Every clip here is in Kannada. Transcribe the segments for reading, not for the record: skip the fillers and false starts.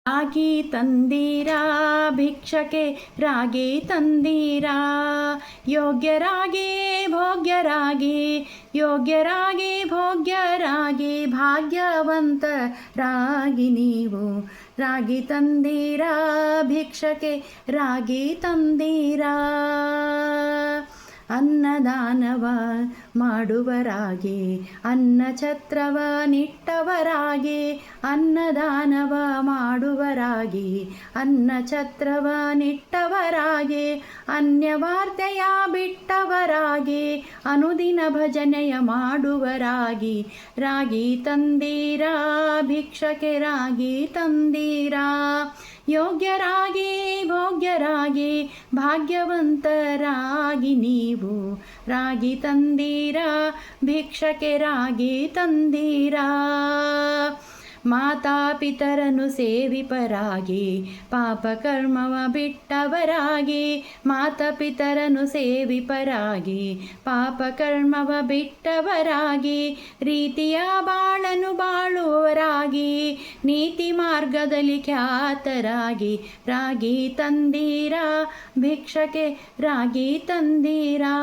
ರಾಗಿ ತಂದೀರಾ ಭಿಕ್ಷಕೆ ರಾಗಿ ತಂದೀರಾ, ಯೋಗ್ಯರಾಗಿ ಭೋಗ್ಯರಾಗಿ ಯೋಗ್ಯರಾಗಿ ಭೋಗ್ಯರಾಗಿ ಭಾಗ್ಯವಂತರಾಗಿ ನೀವು ರಾಗಿ ತಂದೀರಾ ಭಿಕ್ಷಕೆ ರಾಗಿ ತಂದೀರಾ. ಅನ್ನದಾನವ ಮಾಡುವರಾಗಿ ಅನ್ನ ಛತ್ರವ ನಿಟ್ಟವರಾಗಿ, ಅನ್ನದಾನವ ಮಾಡುವರಾಗಿ ಅನ್ನ ಛತ್ರವ ನಿಟ್ಟವರಾಗಿ, ಅನ್ಯವಾರ್ತೆಯ ಬಿಟ್ಟವರಾಗಿ ಅನುದಿನ ಭಜನೆಯ ಮಾಡುವರಾಗಿ ರಾಗಿ ತಂದೀರಾ ಭಿಕ್ಷಕೆ ರಾಗಿ ತಂದೀರಾ. ಯೋಗ್ಯರಾಗಿ ಭೋಗ್ಯರಾಗಿ ಭಾಗ್ಯವಂತರಾಗಿ ನೀವು ರಾಗಿ ತಂದೀರಾ ಭಿಕ್ಷಕೆ ರಾಗಿ ತಂದೀರಾ. ಮಾತಾಪಿತರನು ಸೇವಿಪರಾಗಿ ಪಾಪಕರ್ಮವ ಬಿಟ್ಟವರಾಗಿ, ಮಾತಾಪಿತರನು ಸೇವಿಪರಾಗಿ ಪಾಪಕರ್ಮವ ಬಿಟ್ಟವರಾಗಿ, ರೀತಿಯ ಬಾಳನು ಬಾಳುವರಾಗಿ ನೀತಿ ಮಾರ್ಗದಲ್ಲಿ ಖ್ಯಾತರಾಗಿ ರಾಗಿ ತಂದೀರಾ ಭಿಕ್ಷಕೆ ರಾಗಿ ತಂದೀರಾ.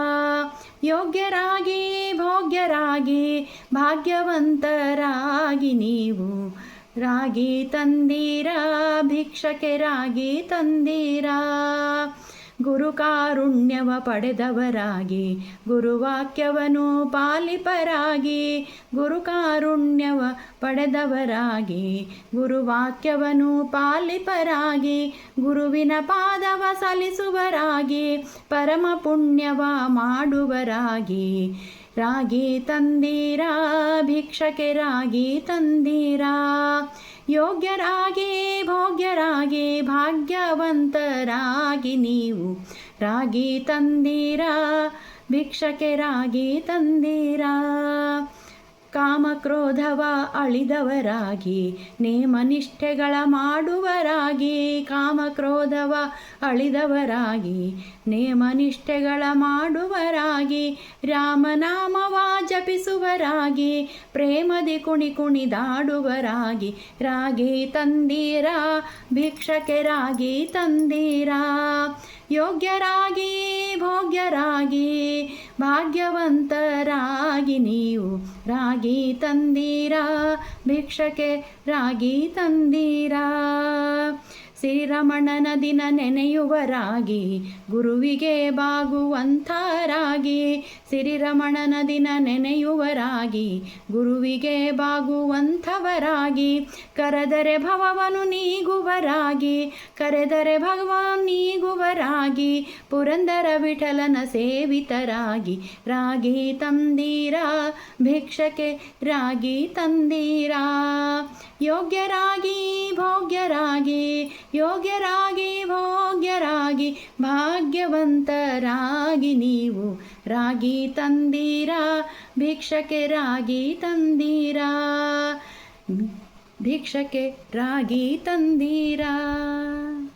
ಯೋಗ್ಯರಾಗಿ ಭೋಗ್ಯರಾಗಿ ಭಾಗ್ಯವಂತರಾಗಿ ನೀವು ರಾಗಿ ತಂದೀರಾ ಭಿಕ್ಷಕೆ ರಾಗಿ ತಂದೀರಾ. ಗುರುಕಾರುಣ್ಯವ ಪಡೆದವರಾಗಿ ಗುರುವಾಕ್ಯವನ್ನು ಪಾಲಿಪರಾಗಿ, ಗುರುಕಾರುಣ್ಯವ ಪಡೆದವರಾಗಿ ಗುರುವಾಕ್ಯವನ್ನು ಪಾಲಿಪರಾಗಿ, ಗುರುವಿನ ಪಾದವ ಸಲ್ಲಿಸುವರಾಗಿ ಪರಮ ಪುಣ್ಯವ ಮಾಡುವರಾಗಿ ರಾಗಿ ತಂದೀರಾ ಭಿಕ್ಷಕೆ ರಾಗಿ ತಂದೀರಾ. ಯೋಗ್ಯರಾಗಿ ಭೋಗ್ಯರಾಗಿ ಭಾಗ್ಯವಂತರಾಗಿ ನೀವು ರಾಗಿ ತಂದೀರಾ ಭಿಕ್ಷಕೆ ರಾಗಿ ತಂದೀರಾ. ಕಾಮಕ್ರೋಧವ ಅಳಿದವರಾಗಿ ನೇಮನಿಷ್ಠೆಗಳ ಮಾಡುವರಾಗಿ, ಕಾಮಕ್ರೋಧವ ಅಳಿದವರಾಗಿ ನೇಮನಿಷ್ಠೆಗಳ ಮಾಡುವರಾಗಿ, ರಾಮನಾಮವ ಜಪಿಸುವರಾಗಿ ಪ್ರೇಮದಿ ಕುಣಿ ಕುಣಿದಾಡುವರಾಗಿ ರಾಗಿ ತಂದೀರಾ ಭಿಕ್ಷಕೆ ರಾಗಿ ತಂದೀರಾ. ಯೋಗ್ಯರಾಗಿ ಭೋಗ್ಯರಾಗಿ ಭಾಗ್ಯವಂತರಾಗಿ ನೀವು ರಾಗಿ ತಂದೀರಾ ಭಿಕ್ಷಕೆ ರಾಗಿ ತಂದೀರಾ. ಶ್ರೀರಮಣನ ದಿನ ನೆನೆಯುವರಾಗಿ ಗುರುವಿಗೆ ಬಾಗುವಂತರಾಗಿ, ಶ್ರೀರಮಣನ ದಿನ ನೆನೆಯುವರಾಗಿ ಗುರುವಿಗೆ ಬಾಗುವಂಥವರಾಗಿ, ಕರೆದರೆ ಭವವನ್ನು ನೀಗುವರಾಗಿ ಕರೆದರೆ ಭಗವಾನ್ ನೀಗುವರಾಗಿ, ಪುರಂದರ ವಿಠಲನ ಸೇವಿತರಾಗಿ ರಾಗಿ ತಂದೀರಾ ಭಿಕ್ಷಕೆ ರಾಗಿ ತಂದೀರಾ. ಯೋಗ್ಯರಾಗಿ ಭೋಗ್ಯರಾಗಿ ಯೋಗ್ಯರಾಗಿ ಭೋಗ್ಯರಾಗಿ ಭಾಗ್ಯವಂತರಾಗಿ ನೀವು ರಾಗಿ ತಂದೀರಾ ಭಿಕ್ಷಕೆ ರಾಗಿ ತಂದೀರಾ ಭಿಕ್ಷಕೆ ರಾಗಿ ತಂದೀರಾ.